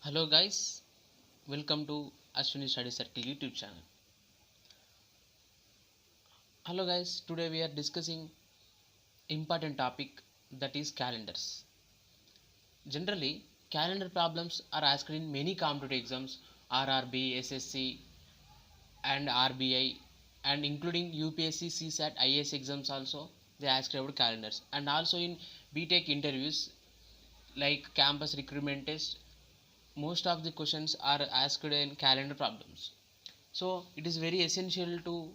Hello guys, welcome to Ashwini Study Circle YouTube channel. Hello guys, today we are discussing important topic, that is calendars. Generally, calendar problems are asked in many competitive exams, RRB, SSC and RBI, and including UPSC, CSAT, IAS exams also they ask about calendars, and also in BTech interviews like campus recruitment test. Most of the questions are asked in calendar problems. So it is very essential to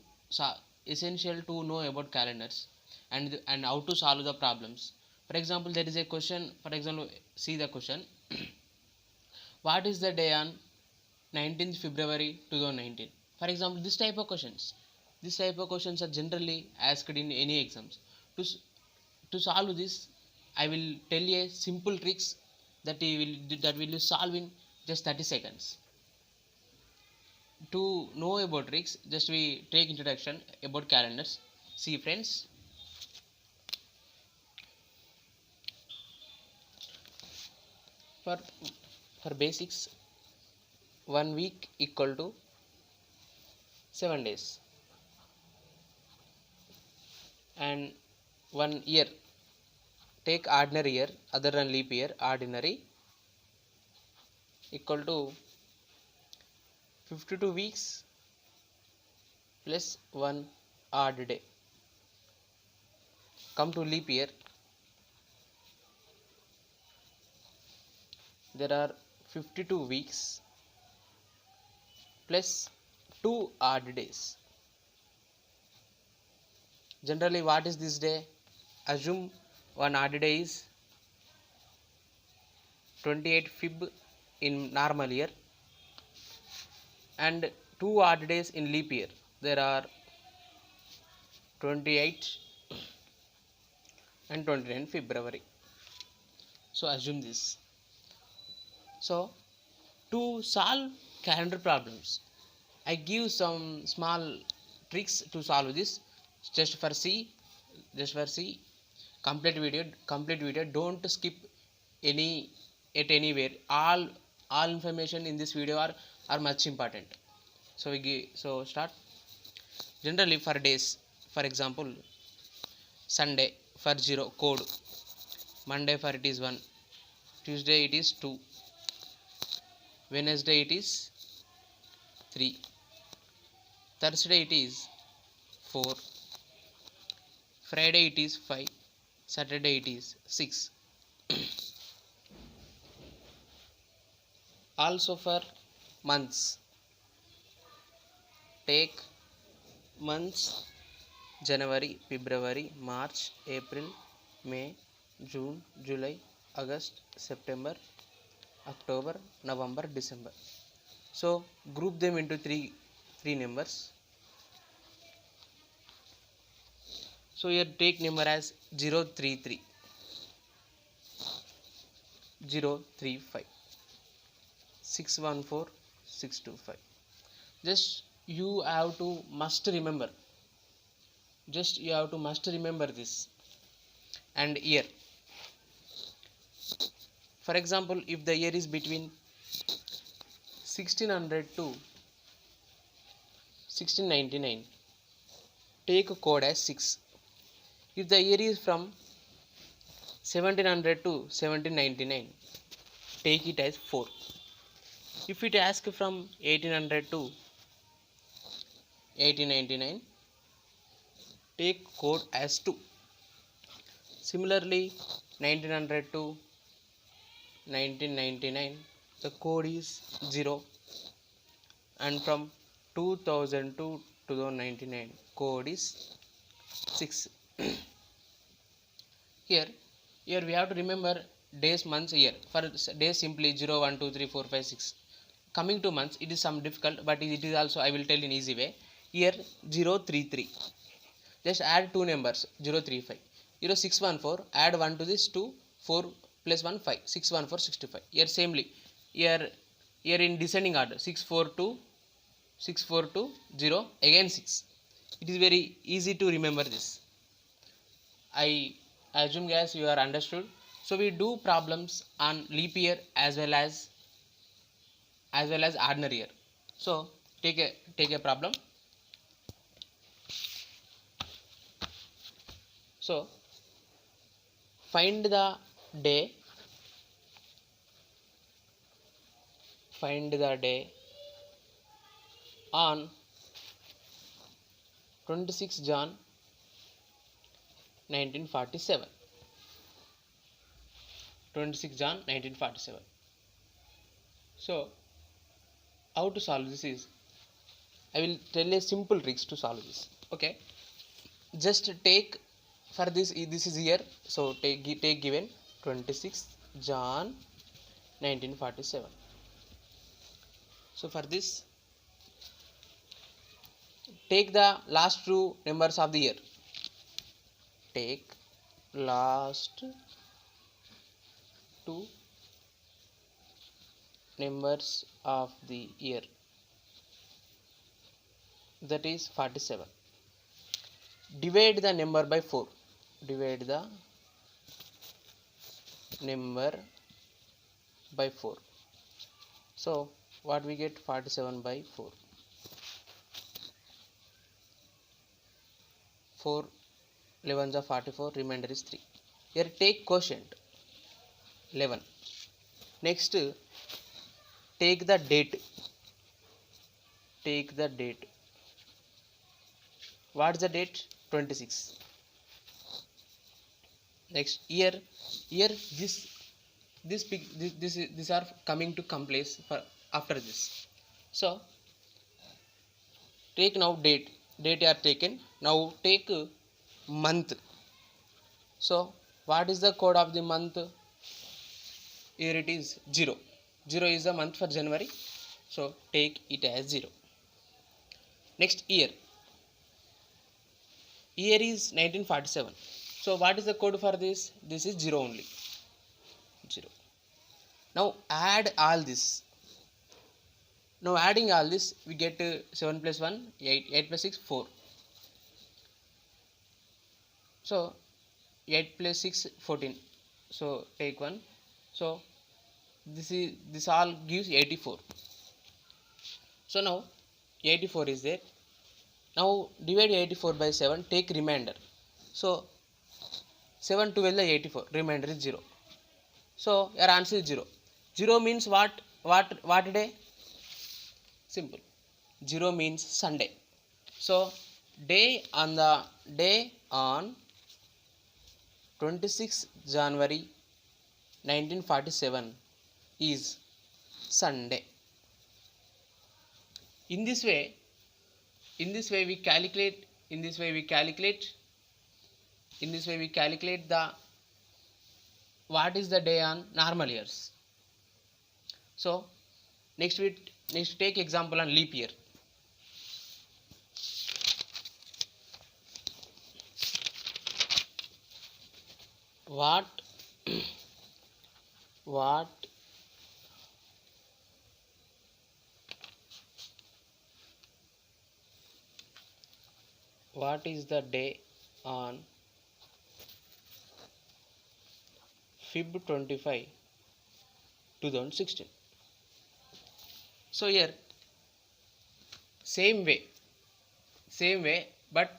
know about calendars and how to solve the problems. For example, there is a question. For example, see the question: what is the day on 19th February 2019? For example, this type of questions are generally asked in any exams. To solve this, I will tell you a simple tricks that will solve in just 30 seconds. To know about tricks, just we take introduction about calendars. See friends, for for basics, 1 week equal to 7 days, and 1 year, take ordinary year other than leap year, ordinary, equal to 52 weeks plus 1 odd day. Come to leap year, there are 52 weeks plus 2 odd days. Generally, what is this day? Assume one odd day is 28 Feb in normal year and 2 odd days in leap year. There are 28 and 29 February. So assume this. So to solve calendar problems, I give some small tricks to solve this. Just for see, complete video. Don't skip any at anywhere. All information in this video are much important. So start. Generally, for days, for example, Sunday for 0 code, Monday for it is 1, Tuesday it is 2, Wednesday it is 3, Thursday it is 4, Friday it is 5, Saturday it is 6. Also for months, take months: January, February, March, April, May, June, July, August, September, October, November, December. So group them into three numbers. So here take number as 033, 035, 614, 625. Just you have to must remember. This. And year. For example, if the year is between 1600 to 1699, take a code as 6. If the year is from 1700 to 1799, take it as 4. If it asks from 1800 to 1899, take code as 2. Similarly, 1900 to 1999, the code is 0, and from 2000 to 2099, code is 6. Here we have to remember days, months, year. For days, simply 0, 1, 2, 3, 4, 5, 6. Coming to months, it is some difficult, but it is also I will tell in easy way. Here 033. Just add two numbers, 035. 0614, add 1 to this 2, 4 plus 1, 5. 614, 65. Here samely, here in descending order, 642, 0, again 6. It is very easy to remember this. I assume guys you are understood. So we do problems on leap year as well as as well as ordinary year. So take a problem. So find the day on 26 Jan 1947. 26 Jan 1947. So how to solve this is, I will tell a simple tricks to solve this. Okay, just take for this is year, so take given 26 Jan 1947. So for this, take the last two numbers of the year. Take last two numbers of the year, that is 47. Divide the number by 4. Divide the number by 4. So what we get? 47 by 4. 4 11s are 44, remainder is 3. Here take quotient 11. Next take the date. Take the date. What's the date? 26. Next year these are coming to come place for after this. So take now date are taken. Now take month. So what is the code of the month? Here it is 0. 0 is the month for January, so take it as 0. Next year is 1947. So what is the code for this? This is 0 only. 0. Now add all this. Now adding all this, we get 7 plus 1 8, 8 plus 6 4. So 8 plus 6 14. So take 1. So this all gives 84. So now 84 is there. Now divide 84 by 7, take remainder. So 7 12 is 84, remainder is 0. So your answer is 0. 0 means what day? Simple. 0 means Sunday. So day on 26 January 1947 is Sunday. In this way we calculate the what is the day on normal years. So next take example on leap year. What is the day on Feb 25 2016? So here same way but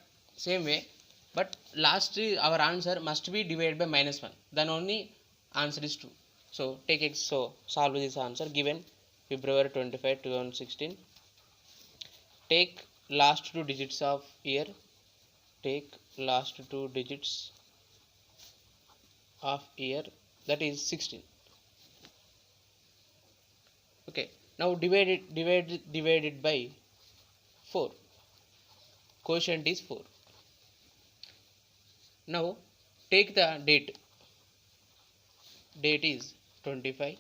last our answer must be divided by -1, then only answer is true. So solve this answer given February 25 2016. Take last two digits of year. Take last two digits of year, that is 16. Okay, now divide it by 4. Quotient is 4. Now take the date is 25.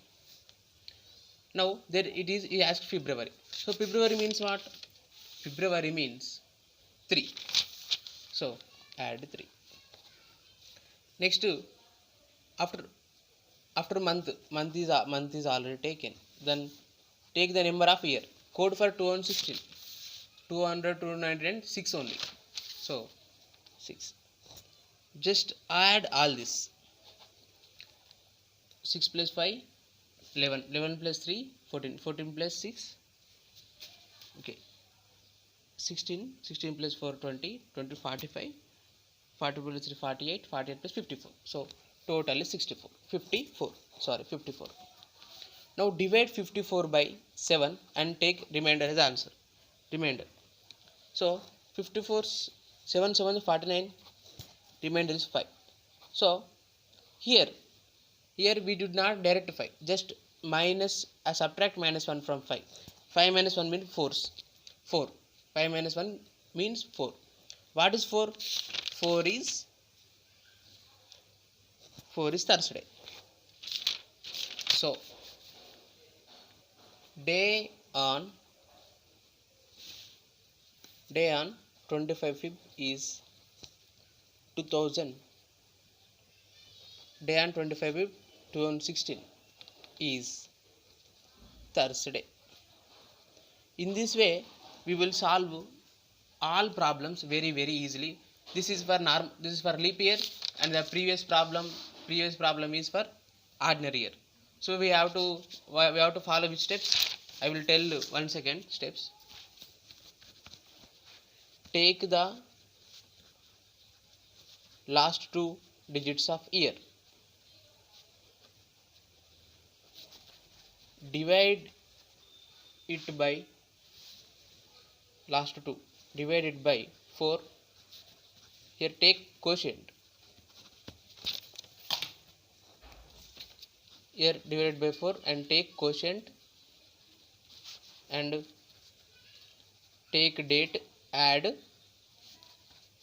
Now there it asks February. So February means what? February means 3. So add 3. Next after month is already taken. Then take the number of year. Code for 2016 200 296 only. So 6. Just add all this. 6 plus 5 11, 11 plus 3 14, 14 plus 6 okay 16, 16 plus 4 20, 20 45, 40 plus 3 48, 48 plus 54, so total is 64, 54, sorry 54. Now divide 54 by 7 and take remainder as answer. Remainder, so 54 7 7 49, remainder is 5. So here we did not direct 5, just minus subtract minus 1 from 5. 5 minus 1 means 4. 5 minus 1 means 4. What is 4? 4 is Thursday. So day on 25 Feb is 2000. Day on 25 Feb 2016 is Thursday. In this way we will solve all problems very easily. This is for leap year, and the previous problem is for ordinary year. So we have to follow which steps. I will tell once again steps. Take the last two digits of year, divide it by last two, divide it by 4. Here take quotient, here divided by 4 and take quotient, and take date, add,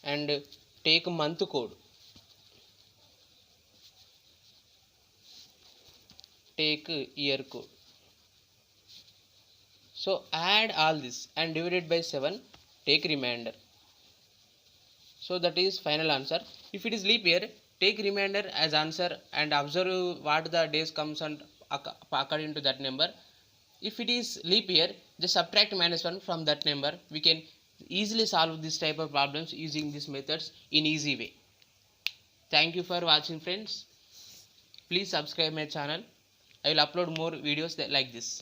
and take month code, take year code. So add all this and divide it by 7, take remainder. So that is final answer. If it is leap year, take remainder as answer and observe what the days comes and according to that number. If it is leap year, just subtract minus 1 from that number. We can easily solve this type of problems using these methods in easy way. Thank you for watching, friends. Please subscribe my channel. I will upload more videos like this.